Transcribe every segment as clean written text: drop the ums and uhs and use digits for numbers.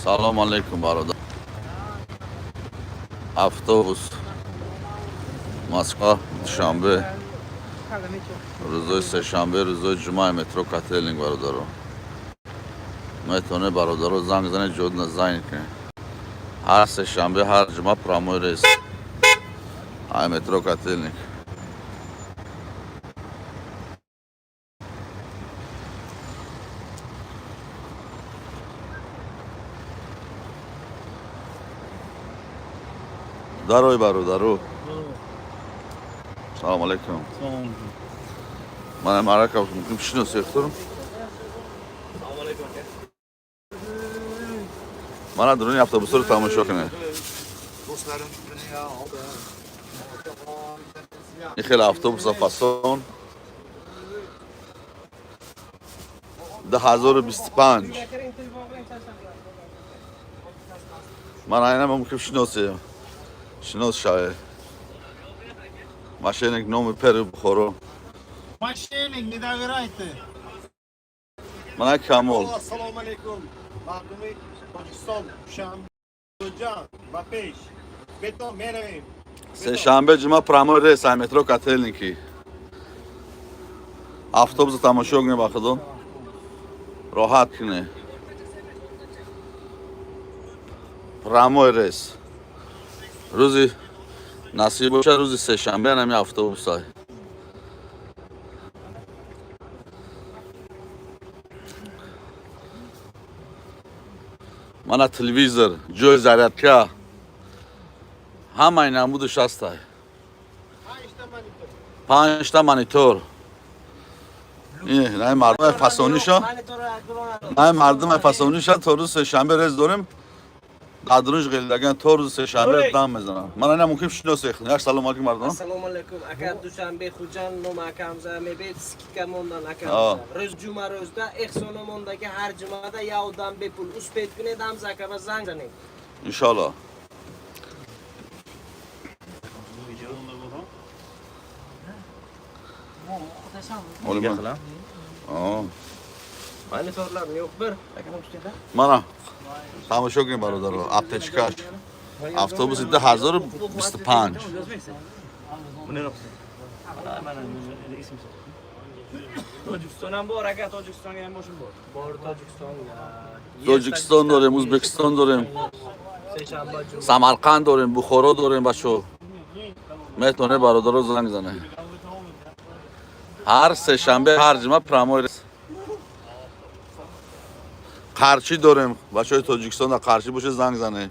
سلام علیکم برادر. автобус Москва شنبه روزای سه شنبه روزای جمعه مترو کاتلینگ برادرو میتونه برادرو زنگ زنه جود نزاین کنه هر سه شنبه هر جمعه پراموی ریس های مترو کاتلینگ داروی برادرو. سلام علیکم. من معرکه ممکن شناسی اخترم. من درونی автобус رو تماشا کنه. این خیلی автобус فاسون 1025 من اینم ممکن شناسی شاید ماشینک نوم پر بخورو ماشینک نداغرایته من کامل السلام علیکم مردم پاکستان شام با پیش بیتو میرویم سه شنبه جمعه پراموی ریس های مترو کاتلینگی автобус تماشا کنه با خودم راحت کنه پراموی ریس روزی نصیب باشه روزی سه شنبه نمی автобус های من تلویزر جوی زرادکا همه این عمودش هست 5 تا مانیتور این مردم فسونیشا این مردم فسونیشا تا روز سه شنبه ریز داریم قدرش غیر دگن تا روز سه شنبه دام میزنم من اینا ممکن شناسی یک سلام علیکم مردم السلام علیکم اگر دوشنبه خوجان نوم اکم زه میبید سکیکا موندن اکم روز جمعه روز ده اخسانو مونده که هر جمعه ده یا دام بپول اوس پیت کنه دام زکه با زنگ زنیم انشالله من طورلار نیوک بر مانا تماشا کنیم برادر اپتچکاش автобус 1025 تاجیکستان بار اگر تاجیکستانی هم باشیم بار توجیکستان داریم ازبکستان داریم سمرقند داریم بخارا داریم بچو میتونه برادر زنگ زنه هر سه شنبه هر جمعه پراموی ریس قرچی داریم بچه های توجیکستان در قرچی باشه زنگ زنه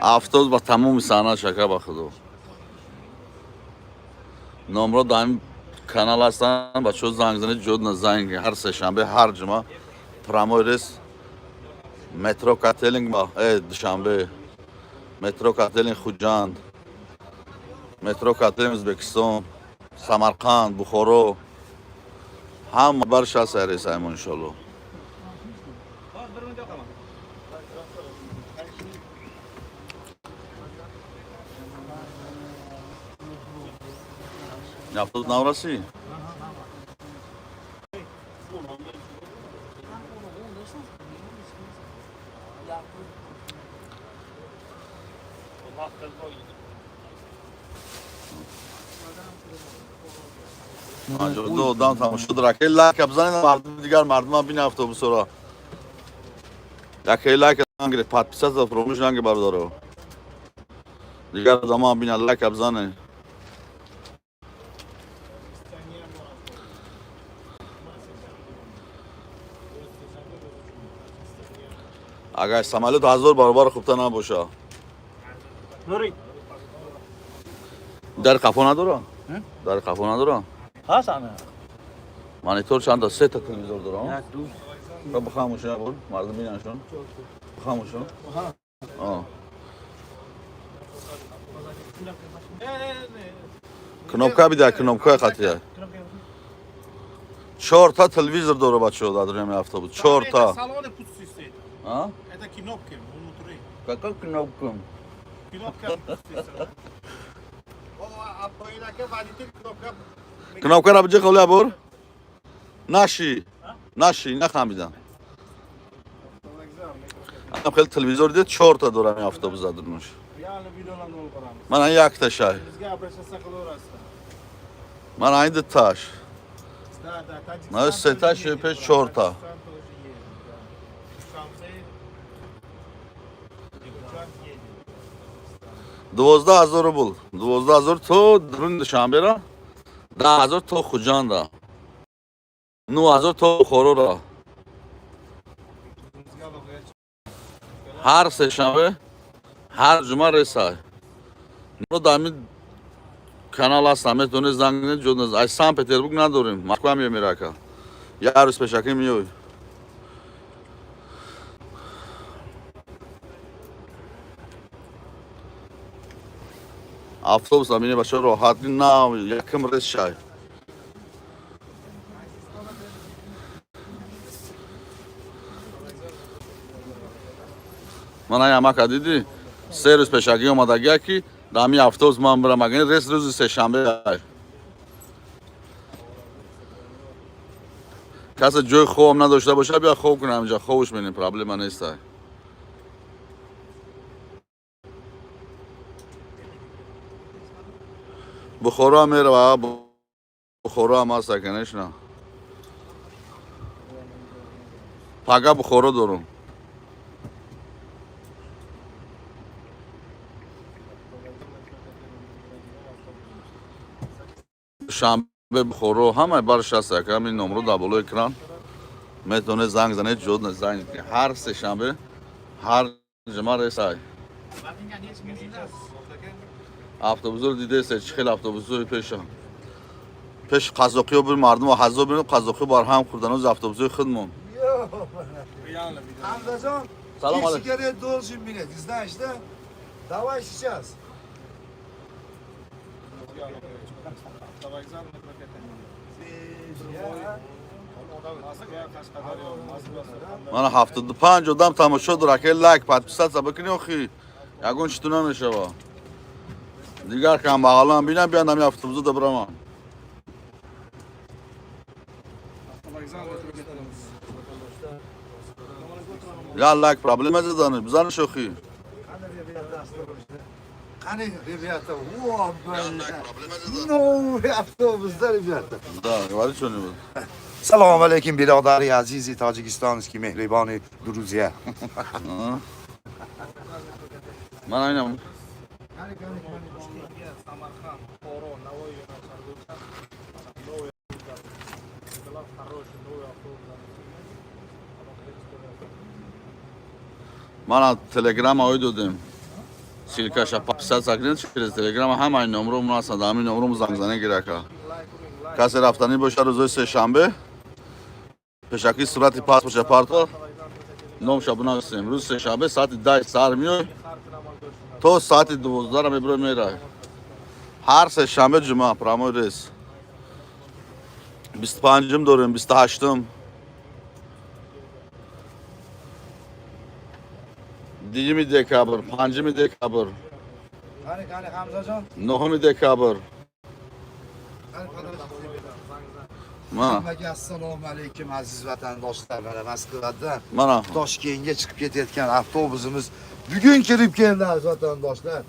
автобус با تمام صحنه شکر با خدا نمره دائم کانال هستن بچه زنگ زنه جود نزنگ هر سه شنبه هر جمعه پراموی ریس مترو کاتلینگ با دوشنبه مترو کاتلینگ خوجاند مترو کاتلینگ ازبکستان سمرقند بخارا هم برش هست ریس هم انشالله автобус навраси دو تماشا درکه لایک بزنید مردم دیگر مردم هم بین автобус را یکی لایک انگار پادپیسات و پروموشن انگار برادرو دیگر آدم هم بین لایک بزنید اگر سمالت 1000 برابر خوبتر نباشه در کافو نداره در کافو نداره هست همه مانیتور چند تا 3 تا تلویزیون داره یک دو بخاموش نکن مردم ببیننشون بخاموشون کنوپکا بیده کنوپکا خاطیه 4 تا телевизор дора бачаҳо дар ҳамин автобус. 4 та. Салони пустисти. А? Это кнопки внутри. Какой кнопка? Кнопка пустисти. А поинака водитель кнопка. Кнопкаро биҷа хавлия бор? Наши. Наши, нахамидан. Ам хел телевизор дид 4 та дора ҳамин автобус задурмуш. Реально видеоларni olib boramiz. Mana yakta shay. Bizga обращаться qilaverasizlar. Mana endi tash. Да, да, Таджикистан. Mana setash pesh 4 ta. Таджикистан тоже едет, да. Шансы. Депутат едет. 12000 бул. 12000 то дурун Душанбера. 10000 то Хуҷанда. 9000 то Бухороро. Bizga olib Har seshanbe, har juma resay. Ну дами канал ҳастам, метавонӣ занг бизанед, ҷо назд. Аз Санкт-Петербург надорем. Москва миём ирака. Як рӯз пешакӣ миёй. Автобус амини бача роҳатӣ на якм рес шай. Мана ямака дидӣ? 3 рӯз пешакӣ омадагия ки дар ҳамин автобус ман бирам, агар рес рӯзи сешанбе ай. Касе ҷои хобам надошта боша, бия хоб кунам инҷа, хобш менем, проблема нест ай. Бухоро ҳам мерава, Бухоро ҳам ҳаста, конечно. Пага Бухоро дорум. Шанбе Бухоро ҳамаи бараш ҳаст, ҳамин номро дар болои экран метавонед занг занед, ҷод занг. Ҳар сешанбе, ҳар ҷума ресай. Автобусро дидест, чӣ хел автобусҳои пеша. Пеш қазоқиҳо бир мардум ҳазо бирем, қазоқиҳо бар ҳам хӯрдан, оз автобусҳои худмон. Реально видео. Хамзаjon, Салом ты алейкум. сигарет должен менять, знаешь, да? Давай сейчас. Автовокзал метрокатание. Москва, Кашқадарё, Москва, Сурхандарё. Мана 75 одам тамошо дора, ки лайк, подписаться бикунӣ охи. Ягон чӣ ту намешава. Дигар камбағалам бинам, биям ҳамин автобусо да бирамам. Автовокзал метрокатание. Я лайк проблема заданы, бизаниш охи. Qani, rебята, о, блин. Новый автобус, да, ребята? Да, говори что-нибудь. Салом алейкум, биродари азизи тоҷикистонский меҳрибони Грузия. Ман айнам. Самарқанд, Орол, Навои yo'nalishlarida новый автобус. Хороший новый автобус. Мана телеграмма ой додем. Силкаша подписаться кунед через телеграмма, ҳамаи номро мунасад, ҳамин номро занг занед гирака. Касе рафтанӣ боша рӯзои сешанбе, пешакӣ сурати паспорт парто номша бунависем. Рӯзи сешанбе соати 10 сар миёй то соати 12 мебурем мерай. Ҳар сешанбе ҷума прамои рес. 25 дорем, 28 2 декабр, 5 декабр, Qani, Hamzajon. 9 декабр. Mana, Hammaga assalomu alaykum aziz vatandoshlar. Mana Moskvadan mana. Toshkentga chiqib ketayotgan avtobusimiz bugun kirib keldi aziz vatandoshlar.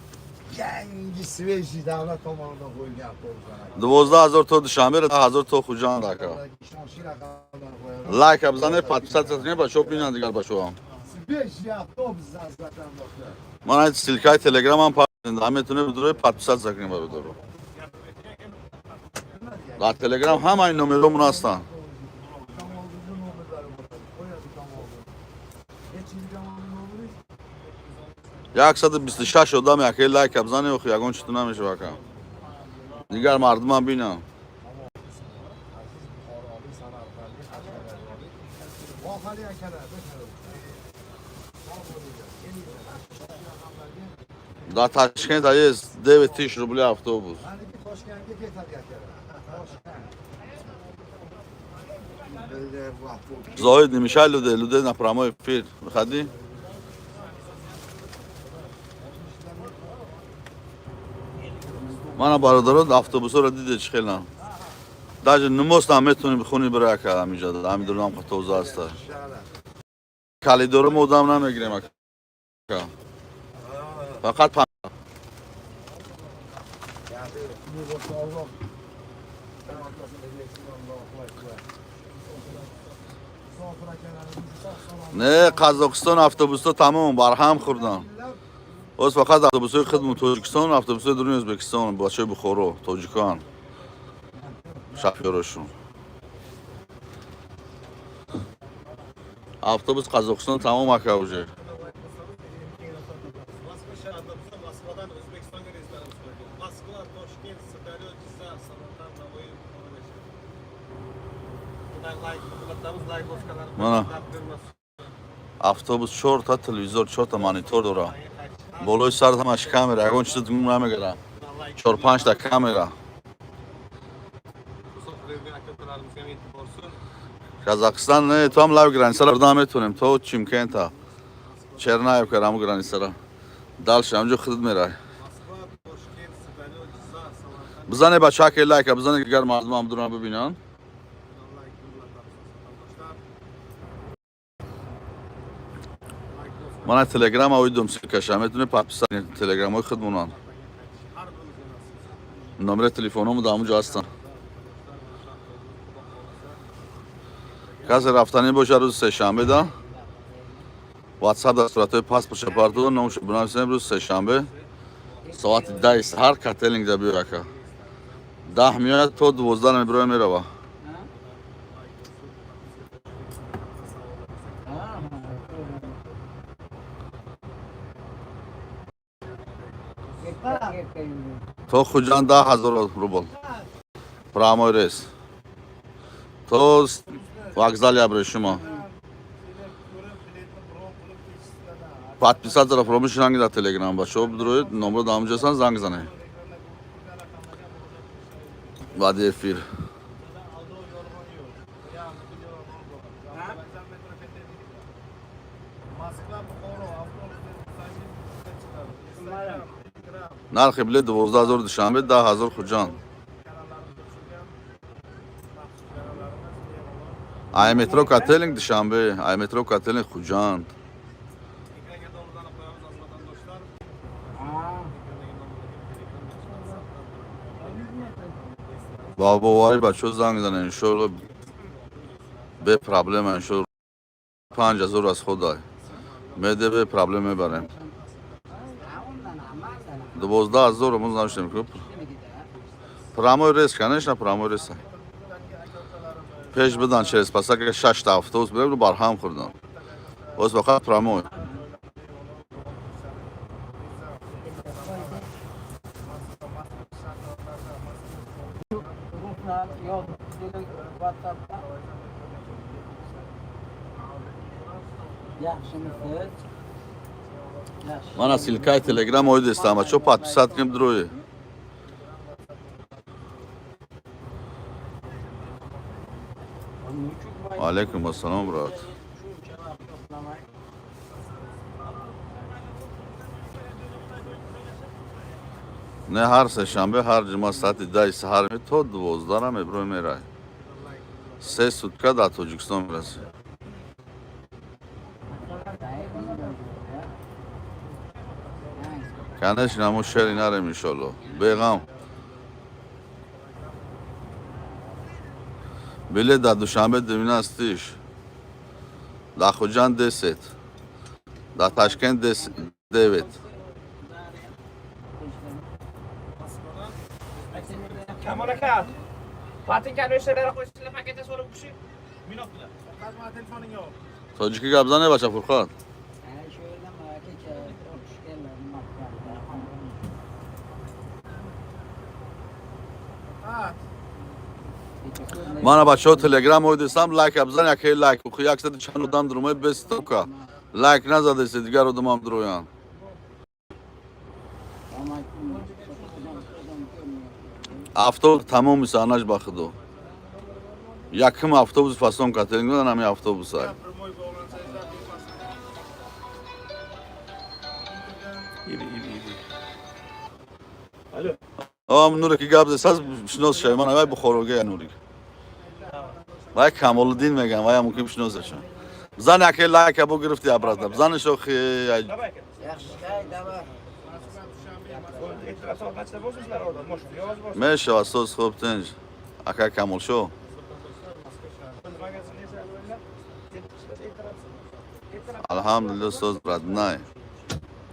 Yangi svejiy davlat tomonidan qo'yilgan avtobuslar. 12000 то Душанбе, 10000 то Хуҷанд ака. Ishonchli raqamlar qo'yamiz. Лайк абзане, подписаться кунед, бачаҳо бинанд дигар бачаҳо. Svejiy avtobus aziz vatandoshlar. Mana силкаи телеграмам метавонед бидрои подписаться кунед бародаро. Дар телеграм ҳамаи номеромон ҳастанд. Як 126 одам яке лайк абзане охи, ягон чӣ ту намешава ака. Дигар мардумам бинам. Oxirgi akalar, Дар Ташкент есть 9000 рублей автобус. maniki Toshkentga ketadi akalar. Toshkent. زاید نمیشه لوده на прямой эфир выходи. مانا برادرات автобуса رو دیده چه خیلی даже نماز هم میتونی بخونی برای که همینجا همین دورم که توزه هسته کلیدا رو مودم نمیگیریم اکا فقط نه قزاقستان автобуста تمام برهم خوردن باز فقط автобусای خدمت تاجیکستان و автобусای درون ازبکستان بچه بخورو تاجیکان شافیرشون автобус قزاقستان تمام اکا уже Moskvadan O'zbekistonga reyslarimiz qo'yilgan. Moskva, Toshkent, Sirdaryo, Jizzax, Samarqand, Navoiy, Xorashar. Bundan like boshqalarimiz Mana. taqdirmas. автобус 4 تا تلویزیون 4 تا مانیتور داره بالای سر همش کامera اون چیز دیگه نمیگیره 4 5 تا کامera Aka-ukalarimizga ham yetib borsin. قزاقستان نه تو هم لایو گرانسر رو میتونیم تو چیمکنتا چرنایف کرامو گرانسر دالش همجا خود میره Moskva, Toshkent, Sirdaryo, Jizzax, Samarqand. بزنه بچه که لایک بزنه که اگر مردم هم دوران ببینن Like boshqa. من تلگرام اویدم سیکشم میتونه پاپسا تلگرام های خودمونن Har birimizga nasib. نمره تلفنمو در اونجا هستن کسی رفتنی باشه روز سه شنبه ده واتساپ در صورت پاسپورت شپارتو نامش بنویسیم روز سه شنبه ساعت 10 سحر کاتلینگ ده بیاره که 10 میاد تو 12 نمیبره میره تو خودجان 10,000 روبل پراموی ریس تو вокзал ябрешумо подписаться ро промишанги да телеграм ба шо бидроид номро да ҳамҷасан занг зане баъди эфир Moskva, Buxoro, avtobus нархи билет 12,000 душанбе 10,000 хуҷон ай метро кателинг душанбе ай метро кателинг хуҷанд Ekranga do'g'ridan qo'yamiz aziz vatandoshlar. ба боварӣ бачаҳо занг зане иншоалло бе проблема иншоалло 5,000 аз худай меде бе проблем мебарем 12,000 мы знаем, что прямой рейс, конечно, прямой рейс. Пеш бедан через пасака 6 автобус берем бархам хурдан. Оз фақат прямой. Mana silkay telegram oydu istama çok patpisat kim duruyor. Aleyküm assalam brat. Ne har seshanbe har juma saat 10 sahar में तो 12 में ब्रो मेरा 3 суtka da Tojikiston burası. Конечно, мы шери нарем иншалло. Бегам. Билет да Душанбе 12 да Хуҷанд 10 да Ташкент 9 Kamol aka. Patinka nöşelere qo'shilib paketga solib tushib. Minoplar. Qazma telefoningga ol. Tojiki gabzane bacha Furqat. Mana bacha telegram oydesam like abzan yakai like. Xu yaksad chanodam durmay bestoka. Like nazadesi digar odamam duruyan. Авто тамом санаж ба худо Yakım avtobus fason katelingden hem avtobus var. Promoi bağlantıda Ama Nuri ki gabze saz şunu şeyman vay bu xoroge Nuri. Vay Kamaluddin megan vay mümkün şunu zaşan. Zan akil like bu girifti abradam. Zan şo xi meşe asos خوب تنج. Aka Kamul şo. Alhamdulillah söz radnay.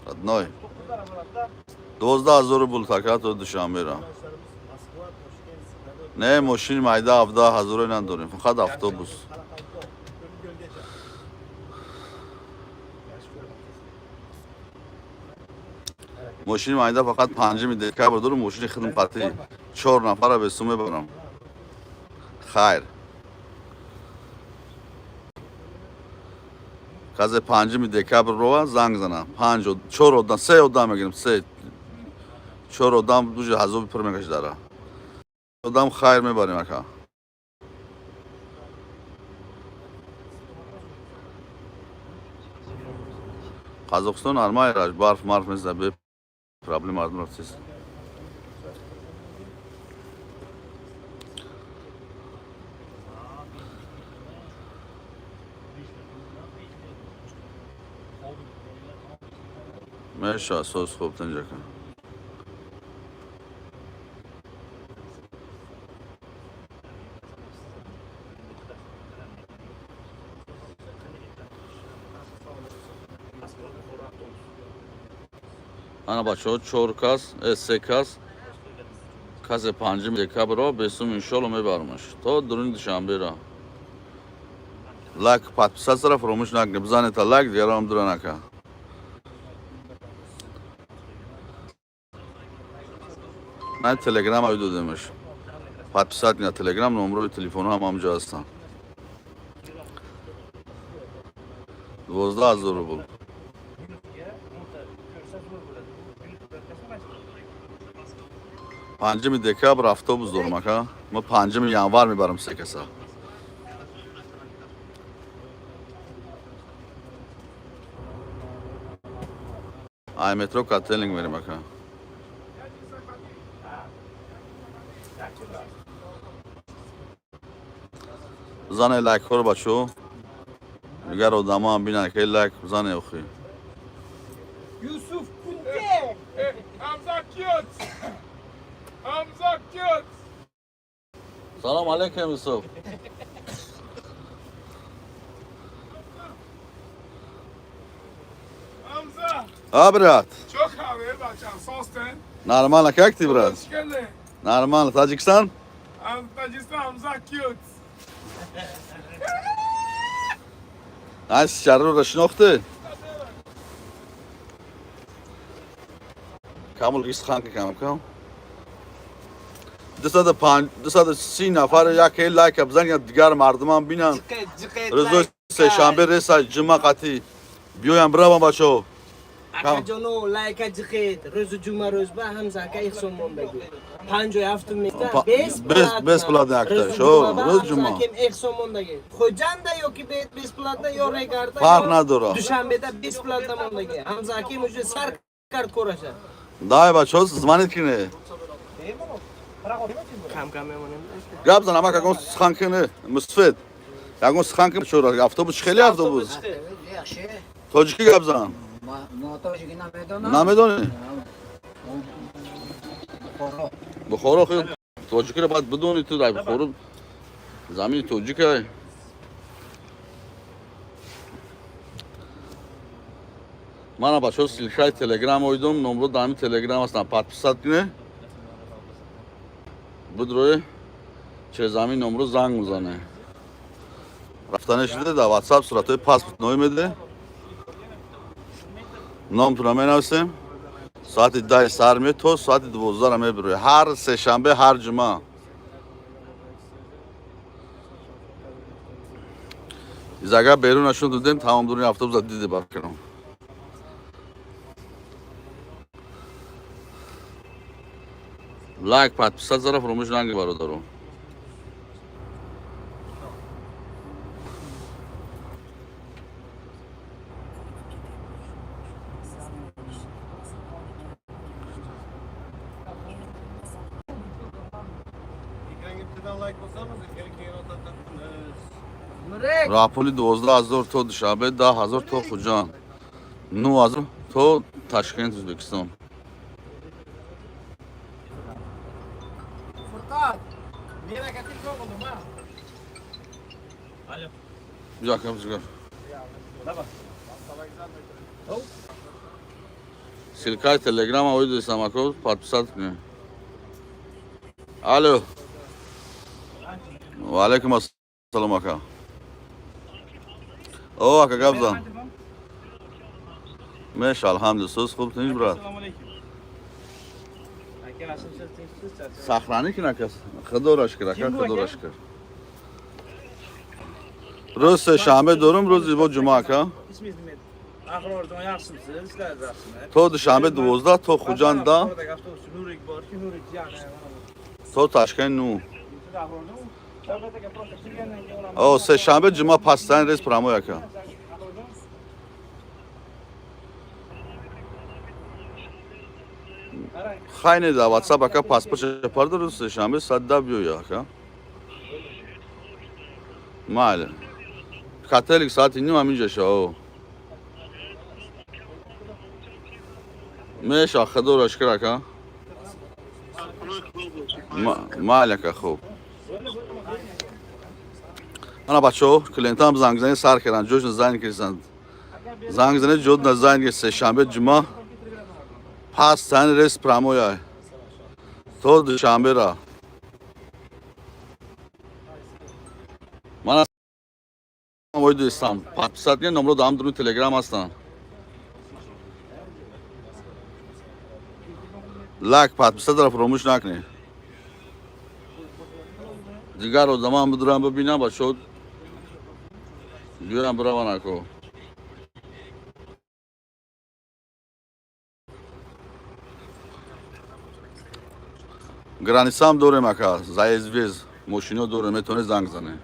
Radnoy. 12,000 bul takat o Dushanbe ra. Ne ماشین مایده 17,000 نداریم فقط اتوبوس. ماشین مایده فقط 5 دکبر داره ماشین خدمتی 4 نفر به سومه برم. خیر. کاز 5 دکبر رو زنگ زنم 5 و 4 oddan 3 oddan میگیرم 3 4 oddan 2000 پر میگش داره. oddan خیر میبریم اکا. قازقستان آرمای راج بارف مارف میزه به پرابلم آردن رفتیست. میشه اساس خوب تنجا کن. انا بچه 4 کس 3 کس کس 5 دکبر را بسوم انشالله میبرمش تا درون دوشنبه را لایک پادپیسات را فراموش نکنید بزنید تا لایک دیگه هم دور نکن من تلگرام آیدو دادمش پادپیسات کنید تلگرام نمره تلفن هم همجا هستن 12,000 بود پنجم دکبر اتوبوس دارم اکا ما 5 ینوار میبرم 3 کسا ای مترو کاتلینگ میریم اکا زن لایک خور بچو دیگر آدما هم بینن که لایک زن اخی Yusuf Kunte. Hamza cute. Hamza cute. سلام علیکم یوسف Hamza. برات Çok haber bacım. Sosten. نارمال کاکتی برات Hoş geldin. نارمال تاجیکستان Tacıstan Hamza cute. از شهر رو شناخته کامل گیست خان که کام کام دست 30 نفر یکی لایک بزن یا دیگر مردمان بینن روز سه‌شنبه رس جمعه قطعی بیایم برام بچو Aka jono like jikhet roz juma roz ba hamza ka ihson mondagi 57 meter bes plat akta şo roz cuma kim ihson mondagi xojanda yoki bes platda yo regarda fark نداره dushanbeda bes platda mondagi hamza ki mujhe sar kart korasha دای بچو زمانت کنه kam memonem گاب زن اما کاگون سخان کنه مستفید کاگون سخان کنه شو اتوبوس خیلی اتوبوس توجیکی گاب زن نمیدونی بخورو خیلی توجیکی رو باید بدونی تو دای بخورو زمین توجیکه من بچه سیلکای تلگرام اویدم نمرو دامی تلگرام هستن پادپیسات کنه بود روی چه زمین نمرو زنگ میزنه رفتنش ده در واتساپ صورتهای پاسپورت نوی میده نام تو نمینویسیم ساعت 10 سر میاد تو ساعت 12 میبروی هر سه شنبه هر جمعه از اگر بیرونشون دادیم تمام دورین اتوبوس دیده بکنم لایک پادپیسات زره فراموش نکنید برادرم Videodan like olsanız keyin otatadınız. Nurek. راپولی 12,000 تو دوشنبه 10,000 تو خوجان 9,000 تو تاشکند ازبکستان Furkan. Niye katil çok oldum ha? Yakam çıkar. Silkay telegrama uydu Samakov подписать мне. Alo. Ve aleyküm assalam aka. O aka gabzan. Mesh alhamdulillah siz خوبتنیش برات. Sahrani ki nakas. Khadorash kira, khadorash kir. Roz shanbe dorum, roz bo juma aka. Ahırdan yaxşımsınız, sizlər də yaxşısınız. To dushanbe 12 to Xujanda, Nurik var ki, Nurik yəni. to Tashkent 9. O se shanbe juma pastan res pramo aka. Khayne da WhatsApp aka pasport yapardı roz se shanbe sadda biyo aka. Male. Katolik saat indi aminja shao. ماشي خدوا اشكرك ها مالك اخو انا بچو کلینتام زنگ زنی سر کردن جوش زنگ کردن زنگ زنی جود نزنگ سه شنبه جمعه پس سن رس پرامویا تو دوشنبه را من وایدو استم پاتسات یه نمره دام درون تلگرام هستن لک پاتسات را فراموش نکنی دیگر رو زمان بدرم ببینم با شد بیارم برام نکو گرانیسام دوره مکا زایز ویز ماشینو دوره میتونه زنگ زنه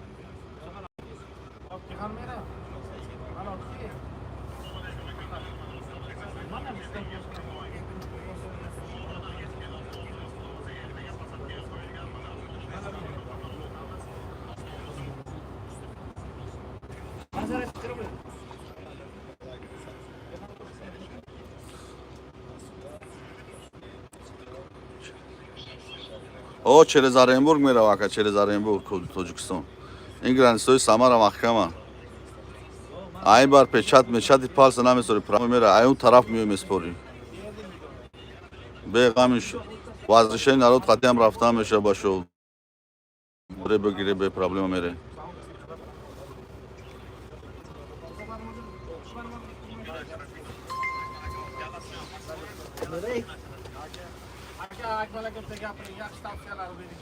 او через Оренбург میره واقعا через Оренбурg تاجیکستان این گرانیستای سامارا محکمه ای بار پچات پالس نمیسوری پرام میره ای اون طرف میوی میسپوری بیغمش وازشه نرود قطعی هم رفتن میشه باشو بره بگیره به پرابلم میره Nurek. Akbala götür yapın, yaxşı tavsiyeler verin.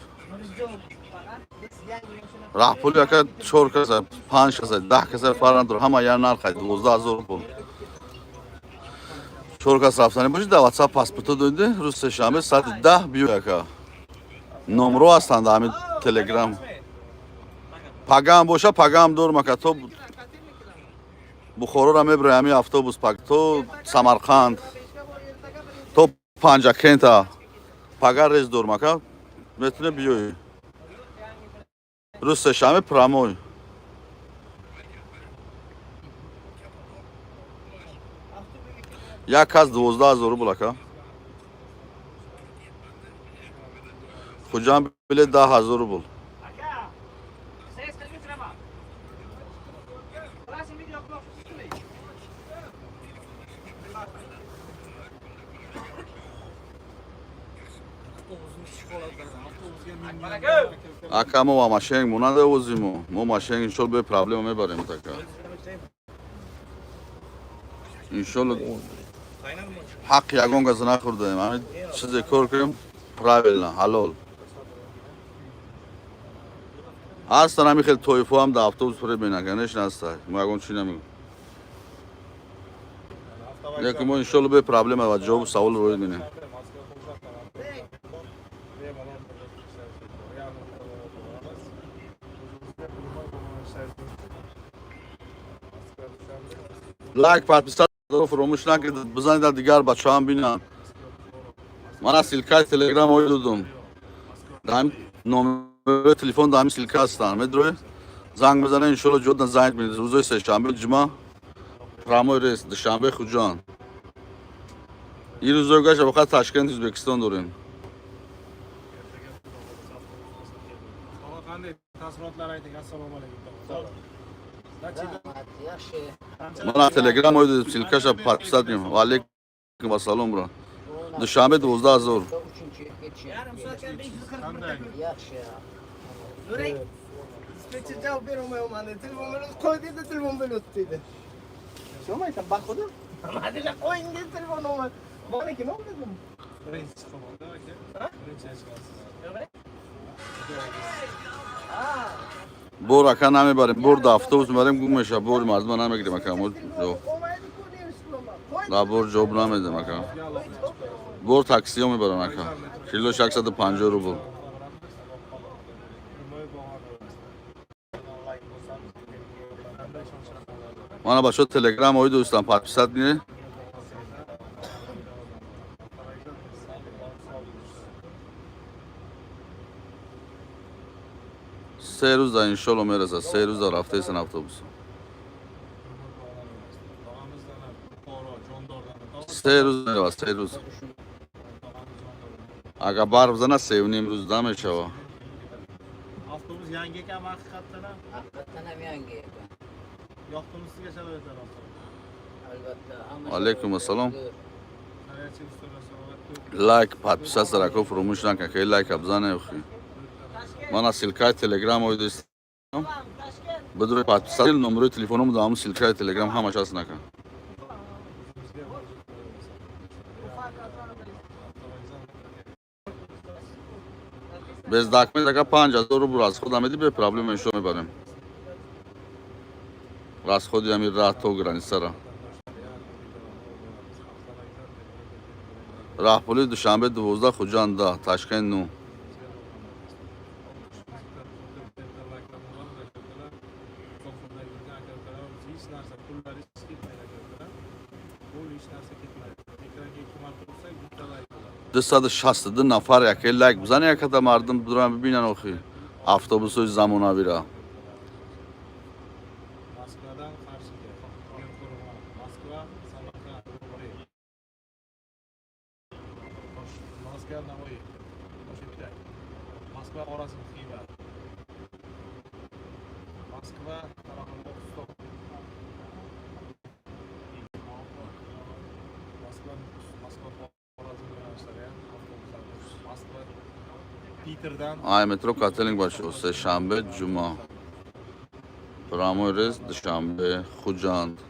راپول یکا 4 کسه 5 کسه 10 کسه فران دور همه یار نرخ 12000 پول 4 کس رفتنی باشه در واتساپ پاسپورت دویده روز سه‌شنبه ساعت 10 بیو یکا نمرو هستند همین تلگرام پاگام باشه پاگام دور مکا تو بخارا را میبره همین اتوبوس پاک تو سمرقند تو پنجاکنتا پاگار ریز دور مکا میتونه بیوی روز سه‌شنبه پراموی یک کس 12000 بلاکا خوجان بله 10000 بول Akamo wa masheng munade uzimo mo masheng inshol be problem mebarem taka inshol haq yagon gazna khurdem ami chize kor kirim правильно halol aslan ami khel toyfu ham da avtobus pure benaganish nasta magon chi namigum lekin mo inshol be problem va job saul roy dine لایک подписать رو فراموش نکنید بزنید در دیگر بچه هم بینن من از سیلکای تلگرام اوی دودم دارم نمره تلفن دامی سیلکه هستن میدروی زنگ بزنه انشالله جدا زنگ میده روزای سه شنبه جمعه پراموی ریس دوشنبه خوجان این روزا گاش فقط تاشکند ازبکستان داریم Hava qanday? Taassurotlar ayting. Assalomu alaykum. من تلگرام اوید سیلکه شب پادپسات میم و علیکم و سلام برا دوشنبه 12 ظهر Yarim soatga 540 Qanday? Nuray. Dispetcher javob berolmayapman dedi. Telefon bilan qo'y dedi, telefon bilan o'tdi dedi. Shuni aytam, baxuda. Madina qo'ying dedi, telefon olmadi. Borniki nima dedim? Birinchi tomonda aka. Ha? Birinchi aytgansiz. بور اکا نمیبریم بور دا افطوس میبریم گم میشه بور مردم نمیگیریم اکا دا بور جوب نمیدیم اکا بور تاکسی ها میبرم اکا کیلو 650 روبل mana با شد تلگرام اوی دوستان پادپسات نی سه روز دا انشالله میرسه سه روز دا رفته ایسن اتوبوس سه روز میرسه سه روز اگه بار بزنه سه و نیم روز دا میشه Avtobus yangi ekan haqiqatdan ham. Haqiqatdan ham yangi ekan. Yoqdimi sizga sharoitlar avtobus? Albatta. علیکم السلام Qancha ustalar sharoit لایک پادپسات سرکو فراموش نکن خیلی لایک ابزانه اخی mana silkay telegram اوی دوستان بدون پادپسات نمره تلفنم دام silkay telegram همش هست نکن bez dakme taka 5000 رو راز خودم میدی به پرابلم ایشو میبریم راز خودی همین راه تو گرانی سرا راه پولی دوشنبه 12 خوجان دا تاشکند 9 262 نفر یکی لایک بزنه یک تا مردم دارن ببینن اخی افطوبوس زماناوی را Moskvadan Qarshiga, Moskva, Samarqand, Moskva, Navoiy, Toshkent, Moskva, Xorazm, Xiva, Moskva, Qoraqalpog'iston, Moskva, Xorazm yo'nalishlari ham avtobuslar, Moskva, Piterdan ay metro کاتلینگ باشه سه شنبه جمعه پراموریز دوشنبه خوجاند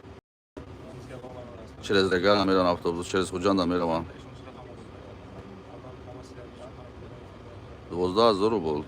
через رگان میرن اتوبوس через خوجاند میرن 12000 روبل